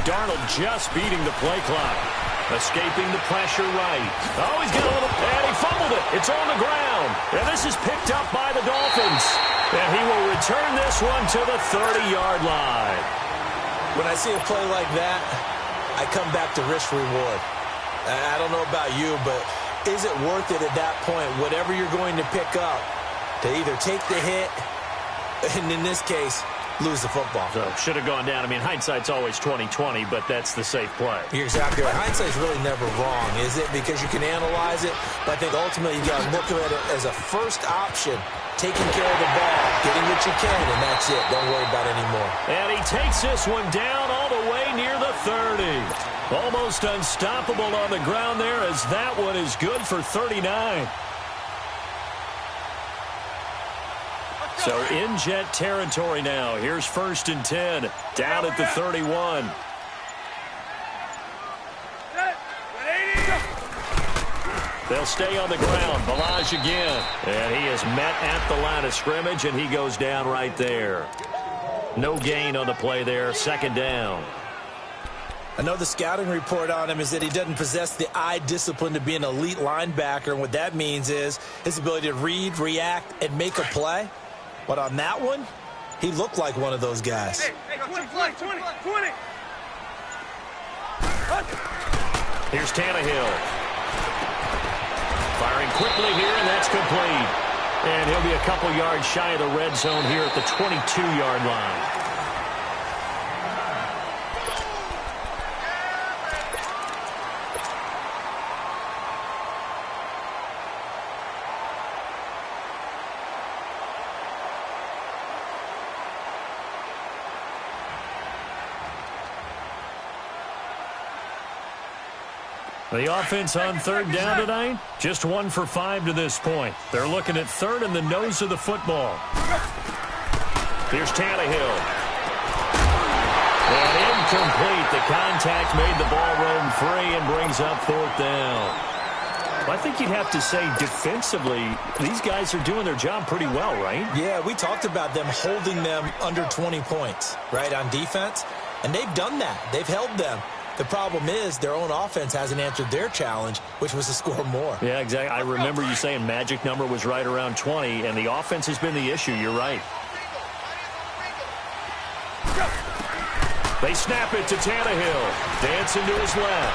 Darnold just beating the play clock. Escaping the pressure right. Oh, he's got a little pad. He fumbled it. It's on the ground. And this is picked up by the Dolphins. And he will return this one to the 30-yard line. When I see a play like that, I come back to risk-reward. I don't know about you, but is it worth it at that point, whatever you're going to pick up, to either take the hit, and in this case, lose the football? So should have gone down. I mean, hindsight's always 20/20, but that's the safe play. You're exactly right. Hindsight's really never wrong, is it? Because you can analyze it, but I think ultimately you got to look at it as a first option, taking care of the ball, getting what you can, and that's it. Don't worry about it anymore. And he takes this one down all the way near the 30. Almost unstoppable on the ground there, as that one is good for 39. So in Jet territory now. Here's 1st and 10. Down at the 31. They'll stay on the ground. Balaj again. And he is met at the line of scrimmage, and he goes down right there. No gain on the play there. 2nd down. I know the scouting report on him is that he doesn't possess the eye discipline to be an elite linebacker. And what that means is his ability to read, react, and make a play. But on that one, he looked like one of those guys. Hey, 20. Here's Tannehill. Firing quickly here, and that's complete. And he'll be a couple yards shy of the red zone here at the 22-yard line. The offense on 3rd down tonight, just 1 for 5 to this point. They're looking at 3rd and the nose of the football. Here's Tannehill. And incomplete. The contact made the ball roam free and brings up 4th down. I think you'd have to say defensively, these guys are doing their job pretty well, right? Yeah, we talked about them holding them under 20 points, right, on defense. And they've done that. They've held them. The problem is their own offense hasn't answered their challenge, which was to score more. Yeah, exactly. I remember you saying magic number was right around 20, and the offense has been the issue. You're right. They snap it to Tannehill. Dancing to his left.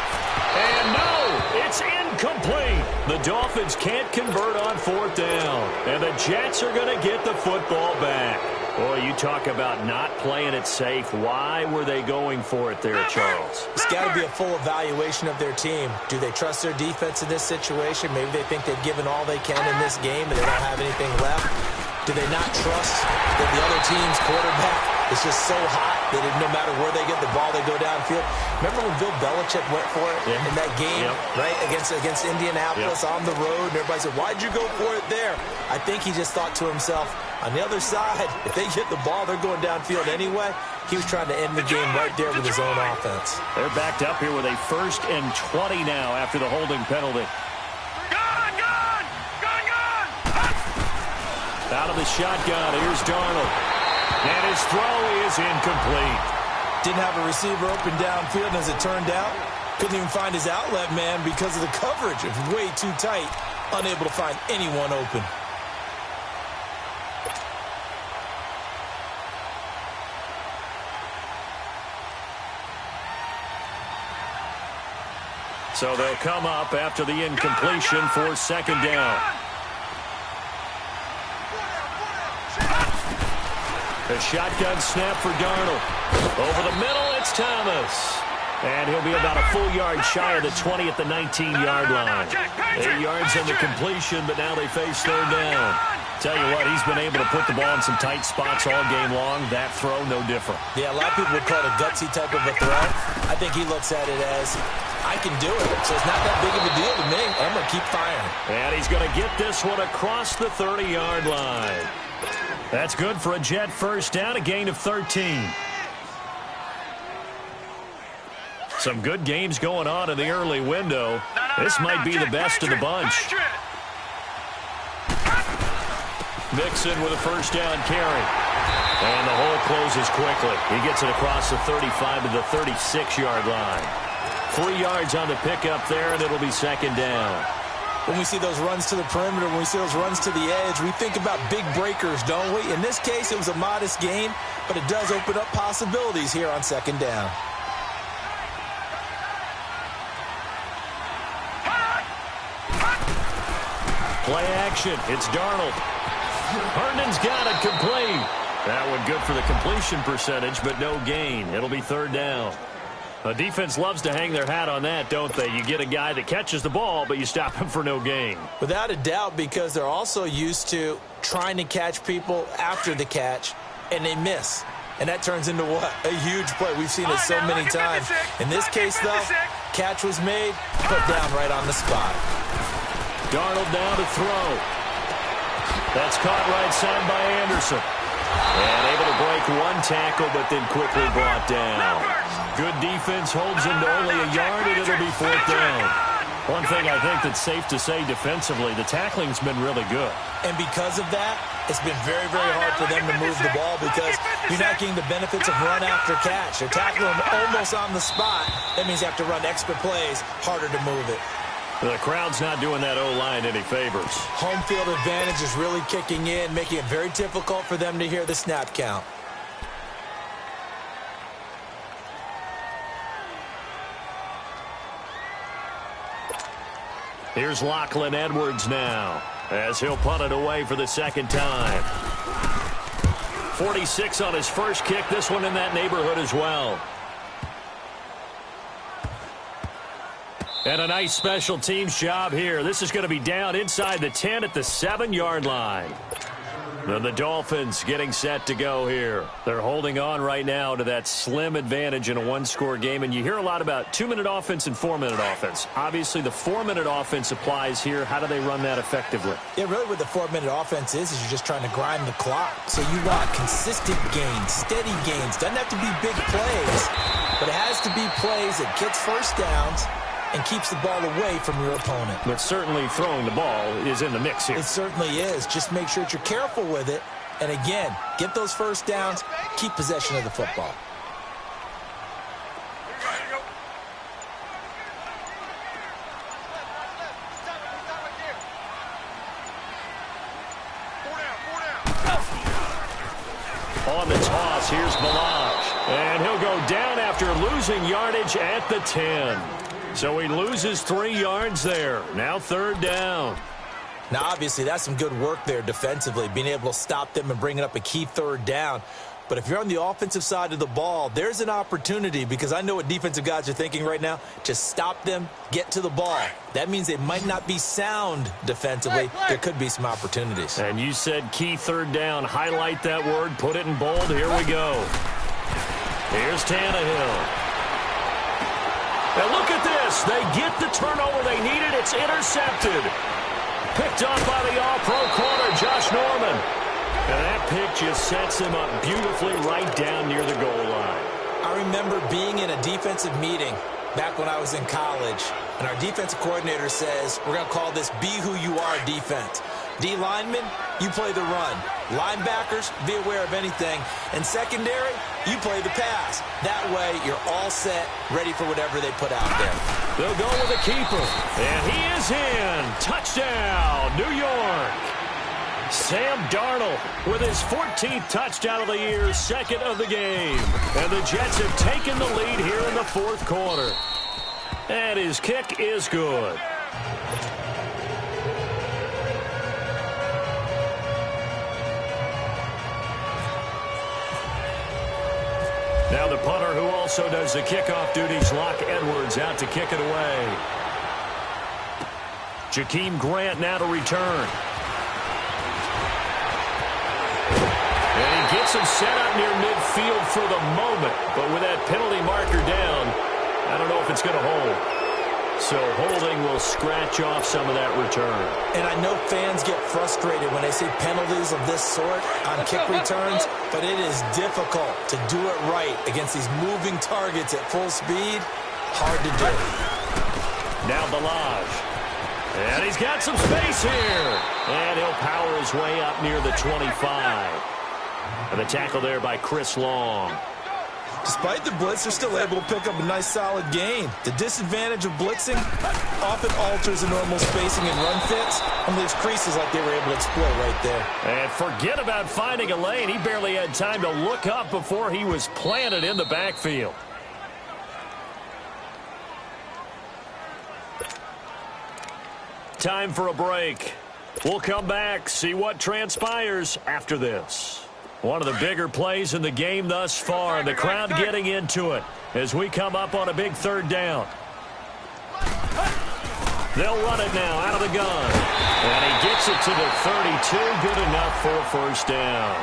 And no, it's incomplete. The Dolphins can't convert on 4th down. And the Jets are going to get the football back. Boy, you talk about not playing it safe. Why were they going for it there, Charles? It's got to be a full evaluation of their team. Do they trust their defense in this situation? Maybe they think they've given all they can in this game and they don't have anything left. Do they not trust that the other team's quarterback is just so hot that no matter where they get the ball, they go downfield? Remember when Bill Belichick went for it in that game, right, against Indianapolis on the road? And everybody said, why'd you go for it there? I think he just thought to himself, on the other side, if they get the ball, they're going downfield anyway. He was trying to end the game right there with his own offense. They're backed up here with a 1st and 20 now after the holding penalty. Out of the shotgun, here's Darnold. And his throw is incomplete. Didn't have a receiver open downfield, and as it turned out, couldn't even find his outlet man because of the coverage. It was way too tight, unable to find anyone open. So they'll come up after the incompletion for 2nd down. A shotgun snap for Darnold. Over the middle, it's Thomas. And he'll be about a full yard shy of the 20 at the 19-yard line. 8 yards on the completion, but now they face 3rd down. Tell you what, he's been able to put the ball in some tight spots all game long. That throw, no different. Yeah, a lot of people would call it a gutsy type of a throw. I think he looks at it as, I can do it, so it's not that big of a deal to me. I'm going to keep firing. And he's going to get this one across the 30-yard line. That's good for a Jet 1st down, a gain of 13. Some good games going on in the early window. This might be the best of the bunch. Mixon with a first down carry. And the hole closes quickly. He gets it across the 35 to the 36-yard line. 3 yards on the pickup there, and it'll be second down. When we see those runs to the perimeter, when we see those runs to the edge, we think about big breakers, don't we? In this case, it was a modest gain, but it does open up possibilities here on second down. Play action. It's Darnold. Herndon's got it complete. That one good for the completion percentage, but no gain. It'll be third down. A defense loves to hang their hat on that, don't they? You get a guy that catches the ball, but you stop him for no gain. Without a doubt, because they're also used to trying to catch people after the catch, and they miss. And that turns into what? A huge play. We've seen it so many times. In this case, though, catch was made, put down right on the spot. Darnold down to throw. That's caught right side by Anderson. And able to break one tackle, but then quickly brought down. Good defense holds him to only a yard, and it'll be fourth down. One thing I think that's safe to say defensively, the tackling's been really good. And because of that, it's been very, very hard for them to move the ball because you're not getting the benefits of run after catch. They're tackling them almost on the spot. That means you have to run extra plays, harder to move it. The crowd's not doing that O-line any favors. Home field advantage is really kicking in, making it very difficult for them to hear the snap count. Here's Lachlan Edwards now, as he'll punt it away for the second time. 46 on his first kick, this one in that neighborhood as well. And a nice special teams job here. This is going to be down inside the 10 at the 7-yard line. And the Dolphins getting set to go here. They're holding on right now to that slim advantage in a one-score game. And you hear a lot about 2-minute offense and 4-minute offense. Obviously, the 4-minute offense applies here. How do they run that effectively? Yeah, really what the 4-minute offense is you're just trying to grind the clock. So you want consistent gains, steady gains. Doesn't have to be big plays, but it has to be plays that gets first downs and keeps the ball away from your opponent. But certainly throwing the ball is in the mix here. It certainly is. Just make sure that you're careful with it. And again, get those first downs, keep possession of the football. On the toss, here's Balaj. And he'll go down after losing yardage at the 10. So he loses 3 yards there. Now third down. Now, obviously, that's some good work there defensively, being able to stop them and bringing up a key third down. But if you're on the offensive side of the ball, there's an opportunity, because I know what defensive guys are thinking right now, to stop them, get to the ball. That means they might not be sound defensively. There could be some opportunities. And you said key third down. Highlight that word. Put it in bold. Here we go. Here's Tannehill. And look at this. They get the turnover they needed. It's intercepted. Picked off by the all-pro corner, Josh Norman. And that pick just sets him up beautifully right down near the goal line. I remember being in a defensive meeting back when I was in college, and our defensive coordinator says, we're going to call this Be Who You Are defense. D linemen, you play the run. Linebackers, be aware of anything. And secondary, you play the pass. That way, you're all set, ready for whatever they put out there. They'll go with a keeper. And he is in. Touchdown, New York. Sam Darnold with his 14th touchdown of the year, second of the game. And the Jets have taken the lead here in the fourth quarter. And his kick is good. Now the punter, who also does the kickoff duties, Lach Edwards, out to kick it away. Jakeem Grant now to return. And he gets him set up near midfield for the moment. But with that penalty marker down, I don't know if it's going to hold. So holding will scratch off some of that return. And I know fans get frustrated when they see penalties of this sort on kick returns, but it is difficult to do it right against these moving targets at full speed. Hard to do. Now Balaj. And he's got some space here. And he'll power his way up near the 25. And the tackle there by Chris Long. Despite the blitz, they're still able to pick up a nice solid gain. The disadvantage of blitzing often alters the normal spacing and run fits and leaves creases like they were able to exploit right there. And forget about finding a lane. He barely had time to look up before he was planted in the backfield. Time for a break. We'll come back, see what transpires after this. One of the bigger plays in the game thus far. The crowd getting into it as we come up on a big third down. They'll run it now out of the gun. And he gets it to the 32. Good enough for a first down.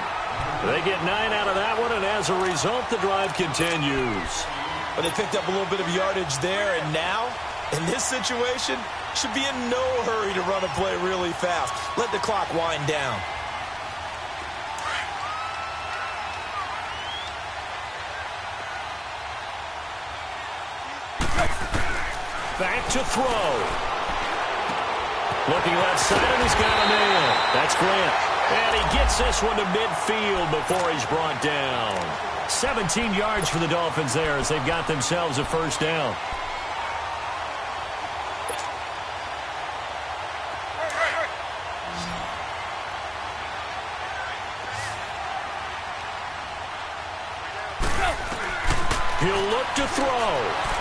They get 9 out of that one, and as a result, the drive continues. But they picked up a little bit of yardage there, and now, in this situation, should be in no hurry to run a play really fast. Let the clock wind down. Back to throw. Looking left side, and he's got a man. That's Grant. And he gets this one to midfield before he's brought down. 17 yards for the Dolphins there as they've got themselves a first down. He'll look to throw.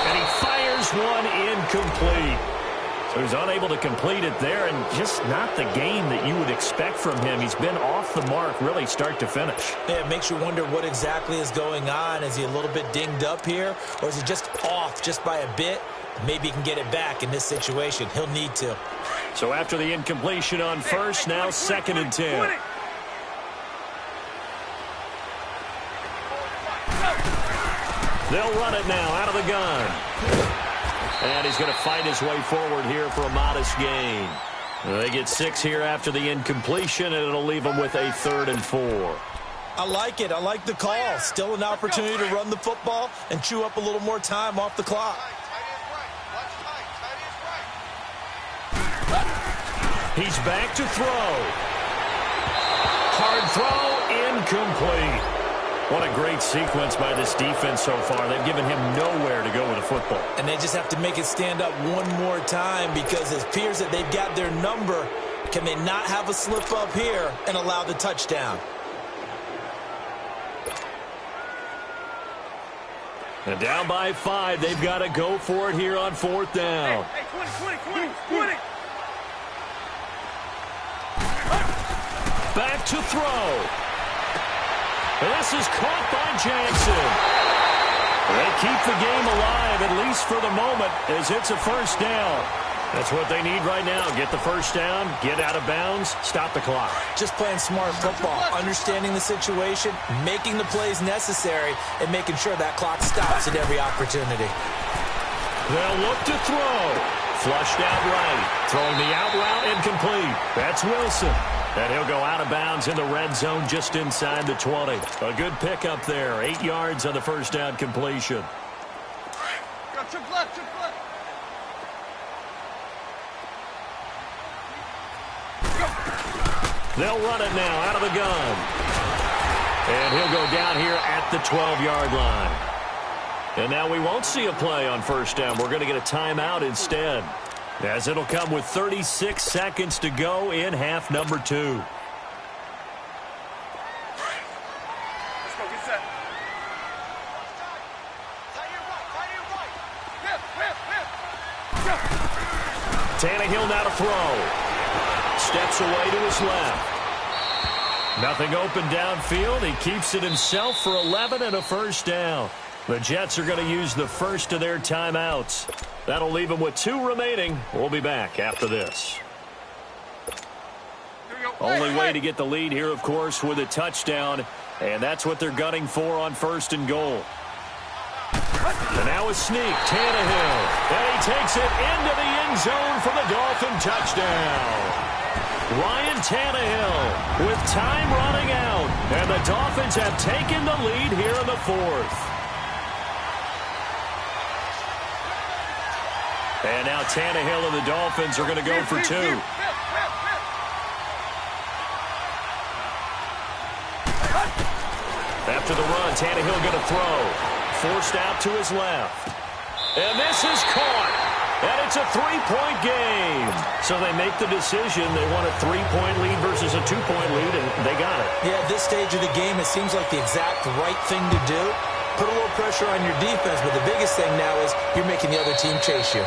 And he fires one incomplete. So he's unable to complete it there, and just not the game that you would expect from him. He's been off the mark really start to finish. Yeah, it makes you wonder what exactly is going on. Is he a little bit dinged up here, or is he just off just by a bit? Maybe he can get it back in this situation. He'll need to. So after the incompletion on first, now 2nd and 10. They'll run it now out of the gun. And he's going to fight his way forward here for a modest gain. They get 6 here after the incompletion, and it'll leave them with a 3rd and 4. I like it. I like the call. Still an opportunity to run the football and chew up a little more time off the clock. He's back to throw. Hard throw, incomplete. What a great sequence by this defense so far. They've given him nowhere to go with the football. And they just have to make it stand up one more time because it appears that they've got their number. Can they not have a slip up here and allow the touchdown? And down by 5, they've got to go for it here on 4th down. Hey, 20. Back to throw. This is caught by Jackson. They keep the game alive, at least for the moment, as it's a first down. That's what they need right now. Get the first down, get out of bounds, stop the clock. Just playing smart football, understanding the situation, making the plays necessary, and making sure that clock stops at every opportunity. They'll look to throw. Flushed out right. Throwing the out route incomplete. That's Wilson. And he'll go out of bounds in the red zone just inside the 20. A good pickup there. 8 yards on the first down completion. Check left. They'll run it now out of the gun. And he'll go down here at the 12-yard line. And now we won't see a play on first down. We're going to get a timeout instead, as it'll come with 36 seconds to go in half number 2. Let's go, get set. Tannehill now to throw. Steps away to his left. Nothing open downfield. He keeps it himself for 11 and a first down. The Jets are going to use the first of their timeouts. That'll leave them with 2 remaining. We'll be back after this. Only way to get the lead here, of course, with a touchdown. And that's what they're gunning for on 1st and goal. And now a sneak, Tannehill. And he takes it into the end zone for the Dolphin touchdown. Ryan Tannehill with time running out. And the Dolphins have taken the lead here in the 4th. And now Tannehill and the Dolphins are going to go for two. After the run, Tannehill going to throw. Forced out to his left. And this is caught. And it's a three-point game. So they make the decision. They want a three-point lead versus a two-point lead, and they got it. Yeah, at this stage of the game, it seems like the exact right thing to do. Put a little pressure on your defense, but the biggest thing now is you're making the other team chase you.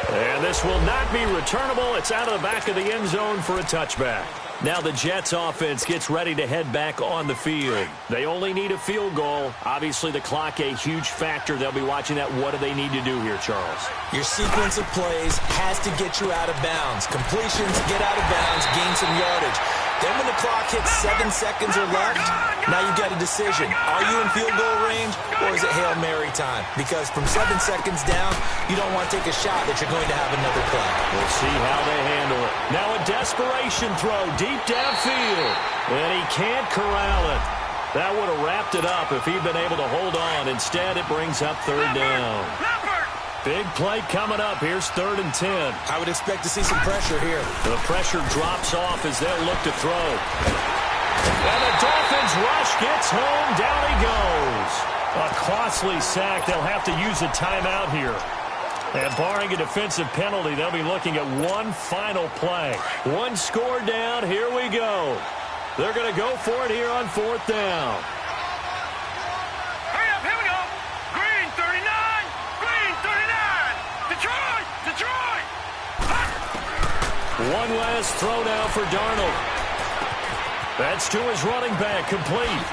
And this will not be returnable. It's out of the back of the end zone for a touchback. Now the Jets offense gets ready to head back on the field. They only need a field goal. Obviously, the clock a huge factor. They'll be watching that. What do they need to do here, Charles? Your sequence of plays has to get you out of bounds. Completions, get out of bounds, gain some yardage. Then when the clock hits 7 seconds or left, now you've got a decision. Are you in field goal range, or is it Hail Mary time? Because from 7 seconds down, you don't want to take a shot that you're going to have another play. We'll see how they handle it. Now a desperation throw deep downfield. And he can't corral it. That would have wrapped it up if he'd been able to hold on. Instead, it brings up third down. Big play coming up. Here's 3rd and 10. I would expect to see some pressure here. The pressure drops off as they'll look to throw. And the Dolphins rush gets home. Down he goes. A costly sack. They'll have to use a timeout here. And barring a defensive penalty, they'll be looking at one final play. One score down. Here we go. They're going to go for it here on 4th down. Hurry up, here we go. Green 39. Green 39. Detroit. Detroit. One last throw now for Darnold. That's to his running back, complete.